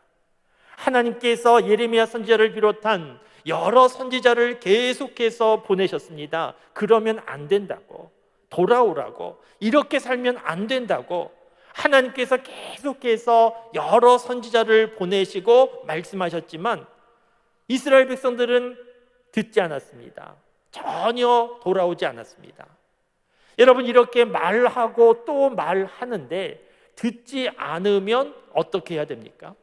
하나님께서 예레미야 선지자를 비롯한 여러 선지자를 계속해서 보내셨습니다. 그러면 안 된다고, 돌아오라고, 이렇게 살면 안 된다고 하나님께서 계속해서 여러 선지자를 보내시고 말씀하셨지만 이스라엘 백성들은 듣지 않았습니다. 전혀 돌아오지 않았습니다. 여러분, 이렇게 말하고 또 말하는데 듣지 않으면 어떻게 해야 됩니까?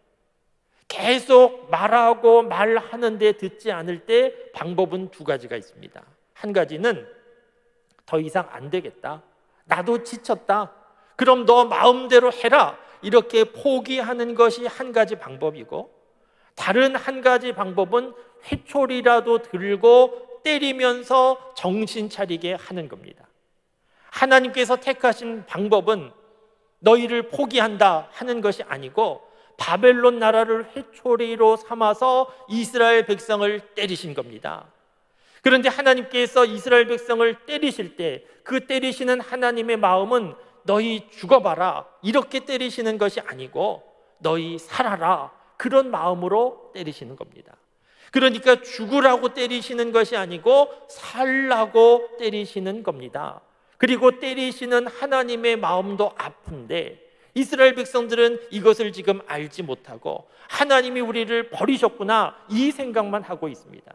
계속 말하고 말하는데 듣지 않을 때 방법은 두 가지가 있습니다. 한 가지는 더 이상 안 되겠다, 나도 지쳤다, 그럼 너 마음대로 해라, 이렇게 포기하는 것이 한 가지 방법이고, 다른 한 가지 방법은 회초리라도 들고 때리면서 정신 차리게 하는 겁니다. 하나님께서 택하신 방법은 너희를 포기한다 하는 것이 아니고 바벨론 나라를 회초리로 삼아서 이스라엘 백성을 때리신 겁니다. 그런데 하나님께서 이스라엘 백성을 때리실 때 그 때리시는 하나님의 마음은 너희 죽어봐라, 이렇게 때리시는 것이 아니고 너희 살아라, 그런 마음으로 때리시는 겁니다. 그러니까 죽으라고 때리시는 것이 아니고 살라고 때리시는 겁니다. 그리고 때리시는 하나님의 마음도 아픈데 이스라엘 백성들은 이것을 지금 알지 못하고 하나님이 우리를 버리셨구나, 이 생각만 하고 있습니다.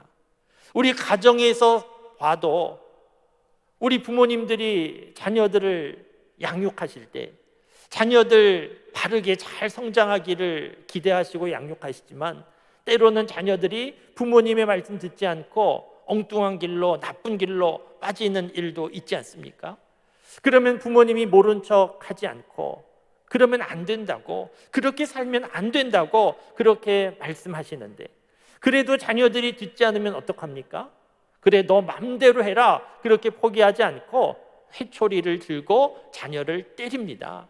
우리 가정에서 봐도 우리 부모님들이 자녀들을 양육하실 때 자녀들 바르게 잘 성장하기를 기대하시고 양육하시지만 때로는 자녀들이 부모님의 말씀 듣지 않고 엉뚱한 길로, 나쁜 길로 빠지는 일도 있지 않습니까? 그러면 부모님이 모른 척 하지 않고 그러면 안 된다고, 그렇게 살면 안 된다고 그렇게 말씀하시는데 그래도 자녀들이 듣지 않으면 어떡합니까? 그래, 너 맘대로 해라, 그렇게 포기하지 않고 회초리를 들고 자녀를 때립니다.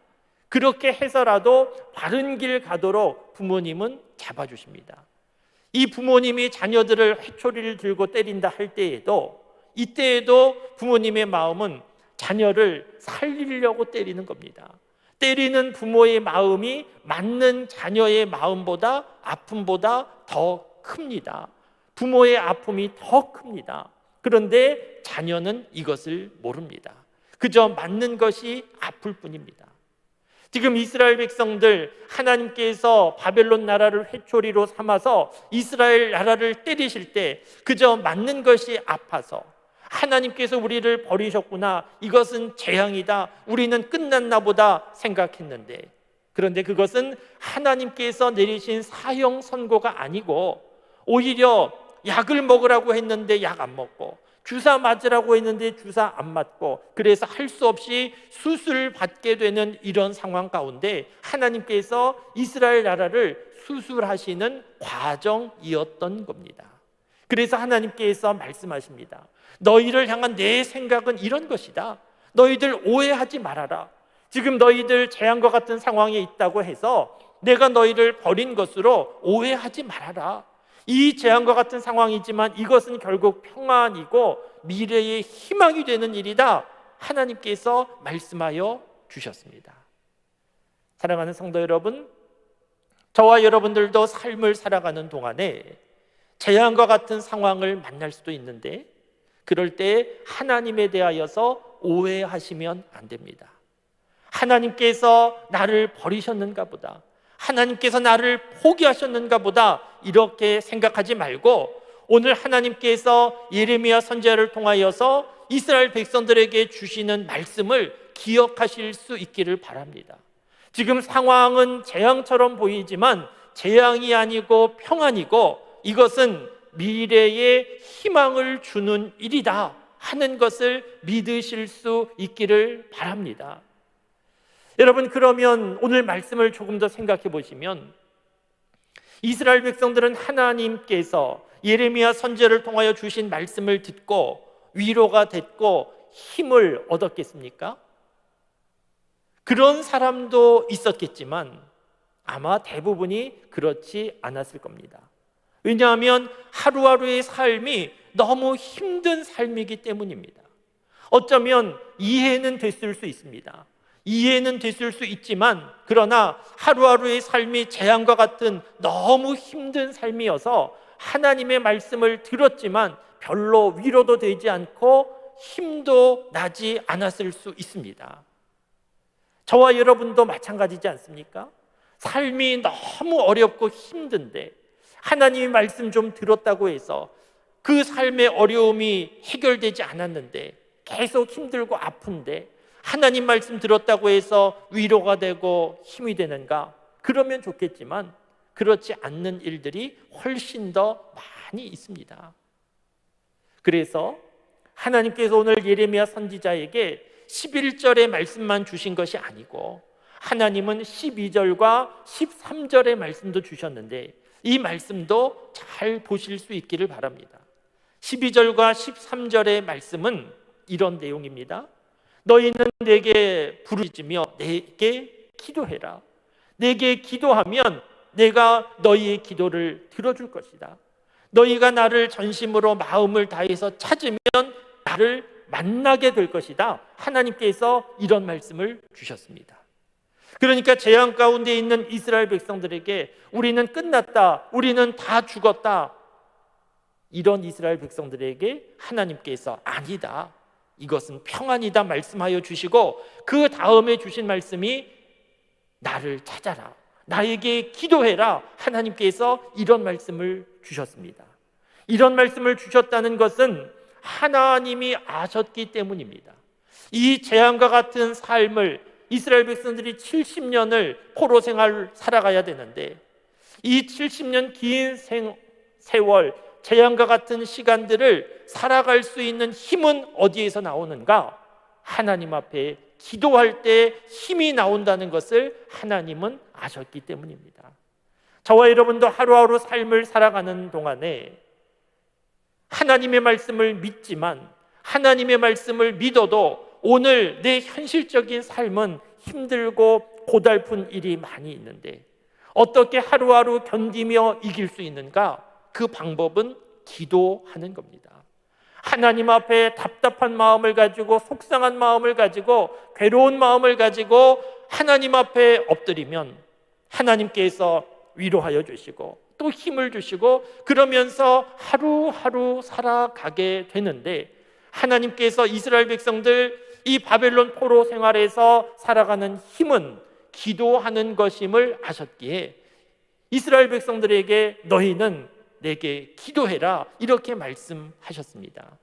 그렇게 해서라도 바른 길 가도록 부모님은 잡아주십니다. 이 부모님이 자녀들을 회초리를 들고 때린다 할 때에도, 이때에도 부모님의 마음은 자녀를 살리려고 때리는 겁니다. 때리는 부모의 마음이 맞는 자녀의 마음보다, 아픔보다 더 큽니다. 부모의 아픔이 더 큽니다. 그런데 자녀는 이것을 모릅니다. 그저 맞는 것이 아플 뿐입니다. 지금 이스라엘 백성들, 하나님께서 바벨론 나라를 회초리로 삼아서 이스라엘 나라를 때리실 때 그저 맞는 것이 아파서 하나님께서 우리를 버리셨구나, 이것은 재앙이다, 우리는 끝났나 보다 생각했는데, 그런데 그것은 하나님께서 내리신 사형 선고가 아니고 오히려 약을 먹으라고 했는데 약 안 먹고, 주사 맞으라고 했는데 주사 안 맞고, 그래서 할 수 없이 수술 받게 되는 이런 상황 가운데 하나님께서 이스라엘 나라를 수술하시는 과정이었던 겁니다. 그래서 하나님께서 말씀하십니다. 너희를 향한 내 생각은 이런 것이다. 너희들 오해하지 말아라. 지금 너희들 재앙과 같은 상황에 있다고 해서 내가 너희를 버린 것으로 오해하지 말아라. 이 재앙과 같은 상황이지만 이것은 결국 평안이고 미래의 희망이 되는 일이다, 하나님께서 말씀하여 주셨습니다. 사랑하는 성도 여러분, 저와 여러분들도 삶을 살아가는 동안에 재앙과 같은 상황을 만날 수도 있는데 그럴 때 하나님에 대하여서 오해하시면 안 됩니다. 하나님께서 나를 버리셨는가 보다, 하나님께서 나를 포기하셨는가 보다, 이렇게 생각하지 말고 오늘 하나님께서 예레미야 선지자를 통하여서 이스라엘 백성들에게 주시는 말씀을 기억하실 수 있기를 바랍니다. 지금 상황은 재앙처럼 보이지만 재앙이 아니고 평안이고 이것은 미래에 희망을 주는 일이다 하는 것을 믿으실 수 있기를 바랍니다. 여러분, 그러면 오늘 말씀을 조금 더 생각해 보시면 이스라엘 백성들은 하나님께서 예레미야 선지자를 통하여 주신 말씀을 듣고 위로가 됐고 힘을 얻었겠습니까? 그런 사람도 있었겠지만 아마 대부분이 그렇지 않았을 겁니다. 왜냐하면 하루하루의 삶이 너무 힘든 삶이기 때문입니다. 어쩌면 이해는 됐을 수 있습니다. 이해는 됐을 수 있지만 그러나 하루하루의 삶이 재앙과 같은 너무 힘든 삶이어서 하나님의 말씀을 들었지만 별로 위로도 되지 않고 힘도 나지 않았을 수 있습니다. 저와 여러분도 마찬가지지 않습니까? 삶이 너무 어렵고 힘든데 하나님의 말씀 좀 들었다고 해서 그 삶의 어려움이 해결되지 않았는데 계속 힘들고 아픈데 하나님 말씀 들었다고 해서 위로가 되고 힘이 되는가? 그러면 좋겠지만 그렇지 않는 일들이 훨씬 더 많이 있습니다. 그래서 하나님께서 오늘 예레미야 선지자에게 11절의 말씀만 주신 것이 아니고 하나님은 12절과 13절의 말씀도 주셨는데 이 말씀도 잘 보실 수 있기를 바랍니다. 12절과 13절의 말씀은 이런 내용입니다. 너희는 내게 부르짖으며 내게 기도해라. 내게 기도하면 내가 너희의 기도를 들어줄 것이다. 너희가 나를 전심으로 마음을 다해서 찾으면 나를 만나게 될 것이다. 하나님께서 이런 말씀을 주셨습니다. 그러니까 재앙 가운데 있는 이스라엘 백성들에게 우리는 끝났다, 우리는 다 죽었다, 이런 이스라엘 백성들에게 하나님께서 아니다, 이것은 평안이다 말씀하여 주시고 그 다음에 주신 말씀이 나를 찾아라, 나에게 기도해라. 하나님께서 이런 말씀을 주셨습니다. 이런 말씀을 주셨다는 것은 하나님이 아셨기 때문입니다. 이 재앙과 같은 삶을 이스라엘 백성들이 70년을 포로 생활을 살아가야 되는데 이 70년 긴 세월 재앙과 같은 시간들을 살아갈 수 있는 힘은 어디에서 나오는가? 하나님 앞에 기도할 때 힘이 나온다는 것을 하나님은 아셨기 때문입니다. 저와 여러분도 하루하루 삶을 살아가는 동안에 하나님의 말씀을 믿지만 하나님의 말씀을 믿어도 오늘 내 현실적인 삶은 힘들고 고달픈 일이 많이 있는데 어떻게 하루하루 견디며 이길 수 있는가? 그 방법은 기도하는 겁니다. 하나님 앞에 답답한 마음을 가지고 속상한 마음을 가지고 괴로운 마음을 가지고 하나님 앞에 엎드리면 하나님께서 위로하여 주시고 또 힘을 주시고 그러면서 하루하루 살아가게 되는데 하나님께서 이스라엘 백성들 이 바벨론 포로 생활에서 살아가는 힘은 기도하는 것임을 아셨기에 이스라엘 백성들에게 너희는 내게 기도해라 이렇게 말씀하셨습니다.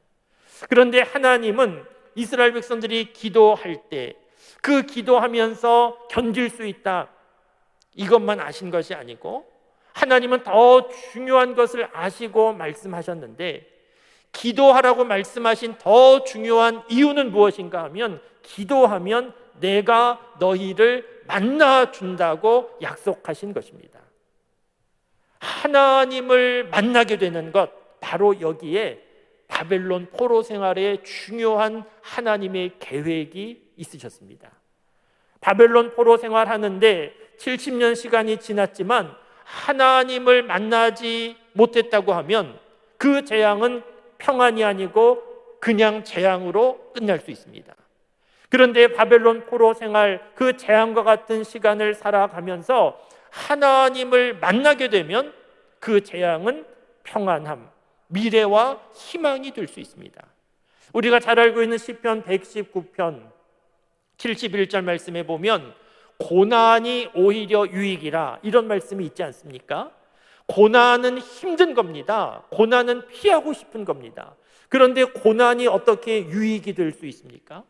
그런데 하나님은 이스라엘 백성들이 기도할 때 그 기도하면서 견딜 수 있다 이것만 아신 것이 아니고 하나님은 더 중요한 것을 아시고 말씀하셨는데 기도하라고 말씀하신 더 중요한 이유는 무엇인가 하면 기도하면 내가 너희를 만나준다고 약속하신 것입니다. 하나님을 만나게 되는 것 바로 여기에 바벨론 포로 생활에 중요한 하나님의 계획이 있으셨습니다. 바벨론 포로 생활하는데 70년 시간이 지났지만 하나님을 만나지 못했다고 하면 그 재앙은 평안이 아니고 그냥 재앙으로 끝날 수 있습니다. 그런데 바벨론 포로 생활 그 재앙과 같은 시간을 살아가면서 하나님을 만나게 되면 그 재앙은 평안함, 미래와 희망이 될 수 있습니다. 우리가 잘 알고 있는 시편 119편 71절 말씀에 보면 고난이 오히려 유익이라 이런 말씀이 있지 않습니까? 고난은 힘든 겁니다. 고난은 피하고 싶은 겁니다. 그런데 고난이 어떻게 유익이 될 수 있습니까?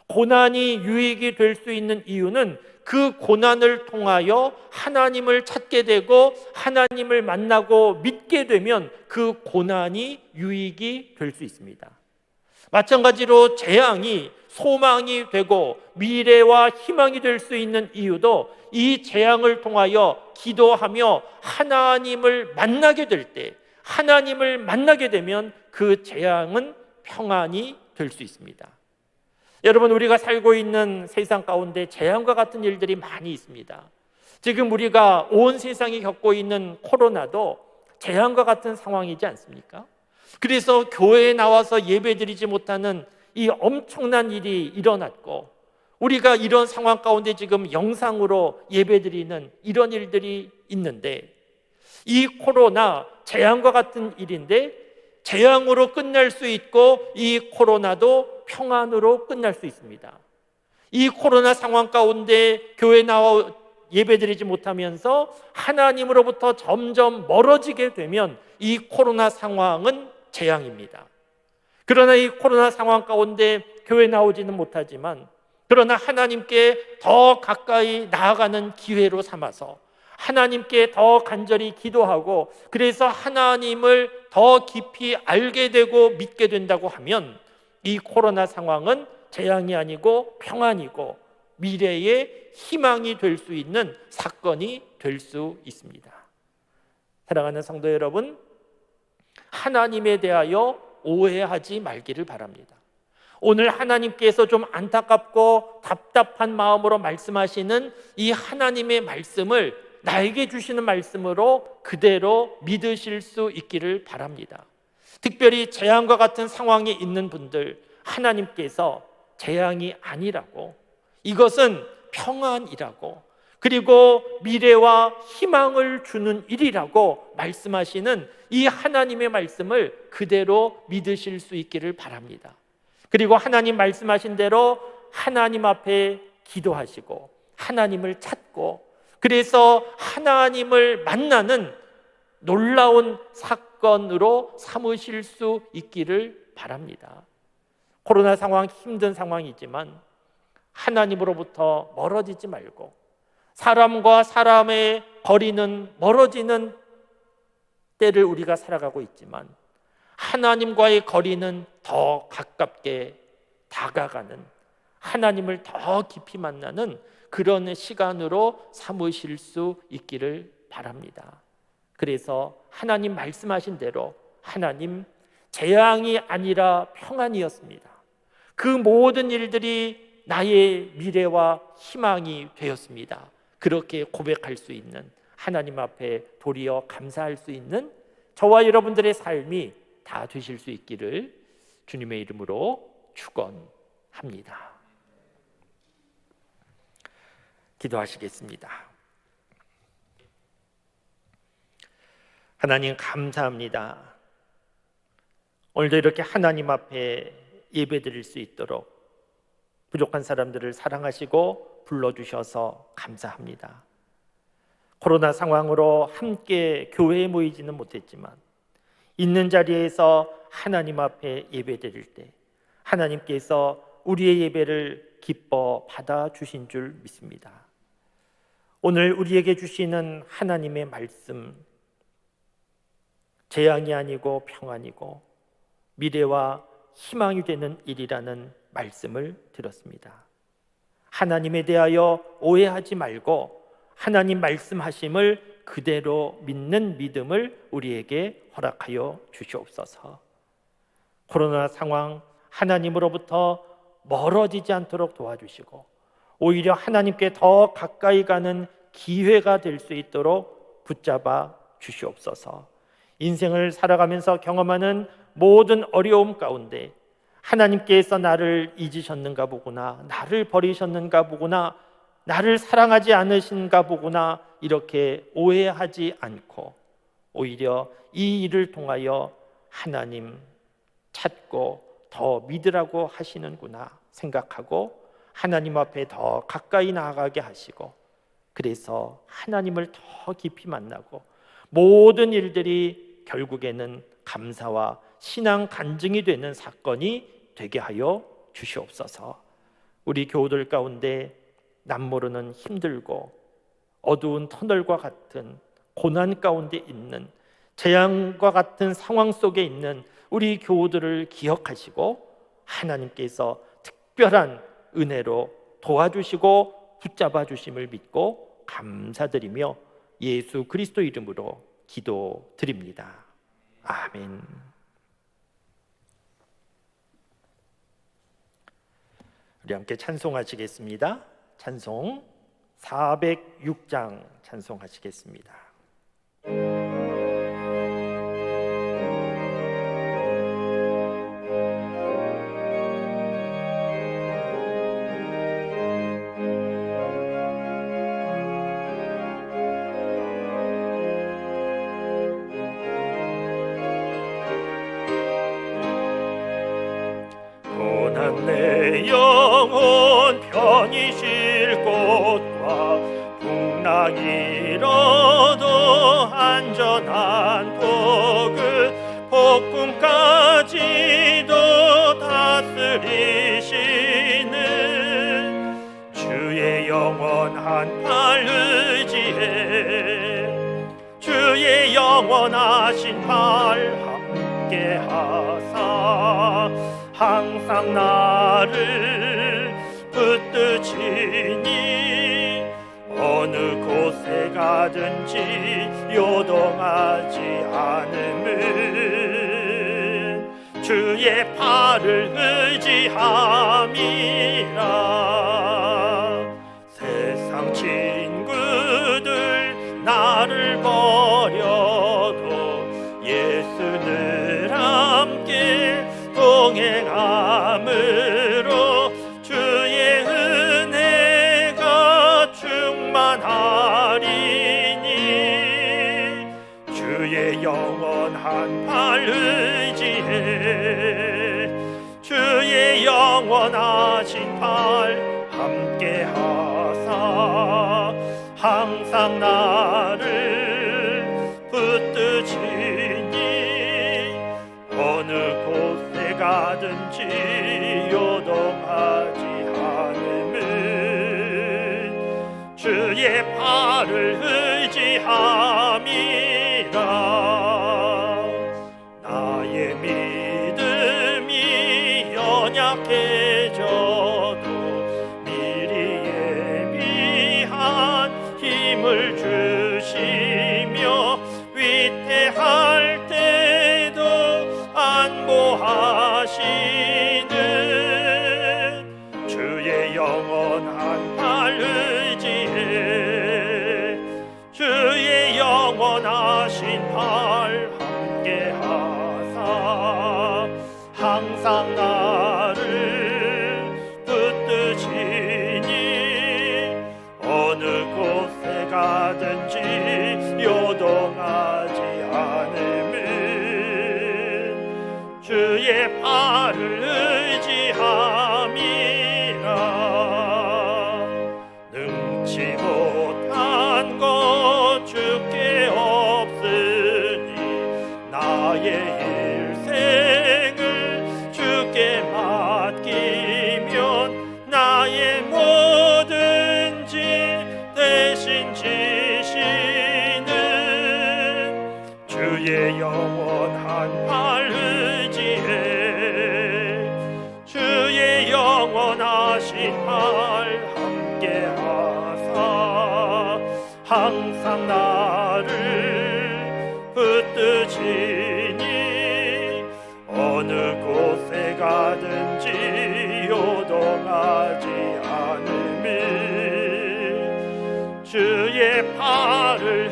고난이 유익이 될 수 있는 이유는 그 고난을 통하여 하나님을 찾게 되고 하나님을 만나고 믿게 되면 그 고난이 유익이 될 수 있습니다. 마찬가지로 재앙이 소망이 되고 미래와 희망이 될 수 있는 이유도 이 재앙을 통하여 기도하며 하나님을 만나게 될 때, 하나님을 만나게 되면 그 재앙은 평안이 될 수 있습니다. 여러분, 우리가 살고 있는 세상 가운데 재앙과 같은 일들이 많이 있습니다. 지금 우리가 온 세상이 겪고 있는 코로나도 재앙과 같은 상황이지 않습니까? 그래서 교회에 나와서 예배드리지 못하는 이 엄청난 일이 일어났고, 우리가 이런 상황 가운데 지금 영상으로 예배드리는 이런 일들이 있는데, 이 코로나 재앙과 같은 일인데 재앙으로 끝날 수 있고 이 코로나도 평안으로 끝날 수 있습니다. 이 코로나 상황 가운데 교회 나와 예배드리지 못하면서 하나님으로부터 점점 멀어지게 되면 이 코로나 상황은 재앙입니다. 그러나 이 코로나 상황 가운데 교회 나오지는 못하지만, 그러나 하나님께 더 가까이 나아가는 기회로 삼아서 하나님께 더 간절히 기도하고, 그래서 하나님을 더 깊이 알게 되고 믿게 된다고 하면 이 코로나 상황은 재앙이 아니고 평안이고 미래의 희망이 될 수 있는 사건이 될 수 있습니다. 사랑하는 성도 여러분, 하나님에 대하여 오해하지 말기를 바랍니다. 오늘 하나님께서 좀 안타깝고 답답한 마음으로 말씀하시는 이 하나님의 말씀을 나에게 주시는 말씀으로 그대로 믿으실 수 있기를 바랍니다. 특별히 재앙과 같은 상황에 있는 분들, 하나님께서 재앙이 아니라고, 이것은 평안이라고, 그리고 미래와 희망을 주는 일이라고 말씀하시는 이 하나님의 말씀을 그대로 믿으실 수 있기를 바랍니다. 그리고 하나님 말씀하신 대로 하나님 앞에 기도하시고 하나님을 찾고, 그래서 하나님을 만나는 놀라운 사건으로 삼으실 수 있기를 바랍니다. 코로나 상황 힘든 상황이지만 하나님으로부터 멀어지지 말고, 사람과 사람의 거리는 멀어지는 때를 우리가 살아가고 있지만 하나님과의 거리는 더 가깝게 다가가는, 하나님을 더 깊이 만나는 그런 시간으로 삼으실 수 있기를 바랍니다. 그래서 하나님 말씀하신 대로 하나님, 재앙이 아니라 평안이었습니다. 그 모든 일들이 나의 미래와 희망이 되었습니다. 그렇게 고백할 수 있는, 하나님 앞에 도리어 감사할 수 있는 저와 여러분들의 삶이 다 되실 수 있기를 주님의 이름으로 축원합니다. 기도하시겠습니다. 하나님, 감사합니다. 오늘도 이렇게 하나님 앞에 예배드릴 수 있도록 부족한 사람들을 사랑하시고 불러주셔서 감사합니다. 코로나 상황으로 함께 교회에 모이지는 못했지만 있는 자리에서 하나님 앞에 예배드릴 때 하나님께서 우리의 예배를 기뻐 받아주신 줄 믿습니다. 오늘 우리에게 주시는 하나님의 말씀, 재앙이 아니고 평안이고 미래와 희망이 되는 일이라는 말씀을 들었습니다. 하나님에 대하여 오해하지 말고 하나님 말씀하심을 그대로 믿는 믿음을 우리에게 허락하여 주시옵소서. 코로나 상황 하나님으로부터 멀어지지 않도록 도와주시고 오히려 하나님께 더 가까이 가는 기회가 될 수 있도록 붙잡아 주시옵소서. 인생을 살아가면서 경험하는 모든 어려움 가운데 하나님께서 나를 잊으셨는가 보구나, 나를 버리셨는가 보구나, 나를 사랑하지 않으신가 보구나, 이렇게 오해하지 않고 오히려 이 일을 통하여 하나님 찾고 더 믿으라고 하시는구나 생각하고 하나님 앞에 더 가까이 나아가게 하시고, 그래서 하나님을 더 깊이 만나고 모든 일들이 결국에는 감사와 신앙 간증이 되는 사건이 되게 하여 주시옵소서. 우리 교우들 가운데 남모르는 힘들고 어두운 터널과 같은 고난 가운데 있는 재앙과 같은 상황 속에 있는 우리 교우들을 기억하시고 하나님께서 특별한 은혜로 도와주시고 붙잡아 주심을 믿고 감사드리며 예수 그리스도 이름으로 기도드립니다. 아멘. 우리 함께 찬송하시겠습니다. 찬송 406장 찬송하시겠습니다. 고난 내 영혼 편히 쉴 곳과 풍랑 일어도 안전한 복을 폭풍까지도 다스리시는 주의 영원한 팔 의지해 주의 영원하신 팔 함께 하사 항상 나를 붙드시니 어느 곳에 가든지 요동하지 않음은 주의 팔을 의지함이라. 세상 친구들 나를 버려도 예수 늘 함께 동행함으로 주의 은혜가 충만하리니 주의 영원한 팔 의지해 주의 영원하신 팔 함께 하사 항상 나를 붙드시니 어느 곳에 가든지 요동하지 않음은 주의 팔을 의지함이라. 나의 믿음이 연약해져도 미리 예비한 힘을 주시며 위태할 때도 안보하시는 주의 영원한 팔 의지해 주의 영원하신 팔 함께 하사 항상 나를 붙드시니 어느 곳에 가든지 요동하지 않음은 주의 팔을 의지함이라. 능치 못한 것 주께 없으니 나의 일생을 주께 맡기면 나의 뭐든지 대신 지시는 주의 영원한 팔 의지해 주의 영원하신 팔 함께 하사 항상 나를 붙드시니 어느 곳에 가든지 요동하지 않음은 주의 팔을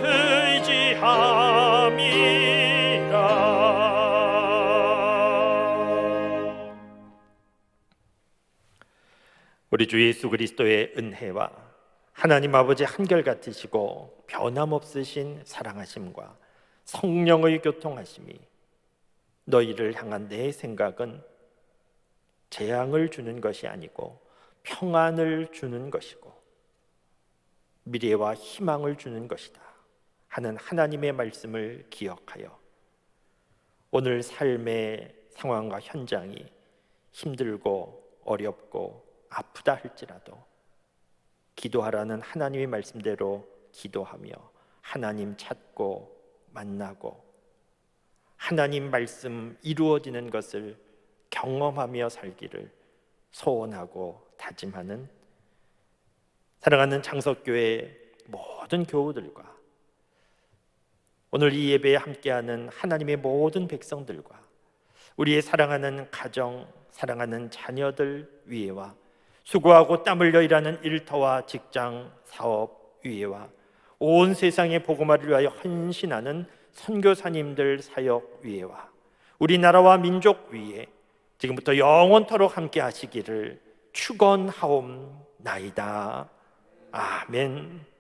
의지함이라. 우리 주 예수 그리스도의 은혜와 하나님 아버지 한결같으시고 변함없으신 사랑하심과 성령의 교통하심이 너희를 향한 내 생각은 재앙을 주는 것이 아니고 평안을 주는 것이고 미래와 희망을 주는 것이다 하는 하나님의 말씀을 기억하여 오늘 삶의 상황과 현장이 힘들고 어렵고 아프다 할지라도 기도하라는 하나님의 말씀대로 기도하며 하나님 찾고 만나고 하나님 말씀 이루어지는 것을 경험하며 살기를 소원하고 다짐하는 사랑하는 장석교회 모든 교우들과 오늘 이 예배에 함께하는 하나님의 모든 백성들과 우리의 사랑하는 가정, 사랑하는 자녀들 위에와 수고하고 땀 흘려 일하는 일터와 직장, 사업 위에와 온 세상의 복음화를 위하여 헌신하는 선교사님들 사역 위에와 우리나라와 민족 위에 지금부터 영원토록 함께 하시기를 축원하옵나이다. 아멘.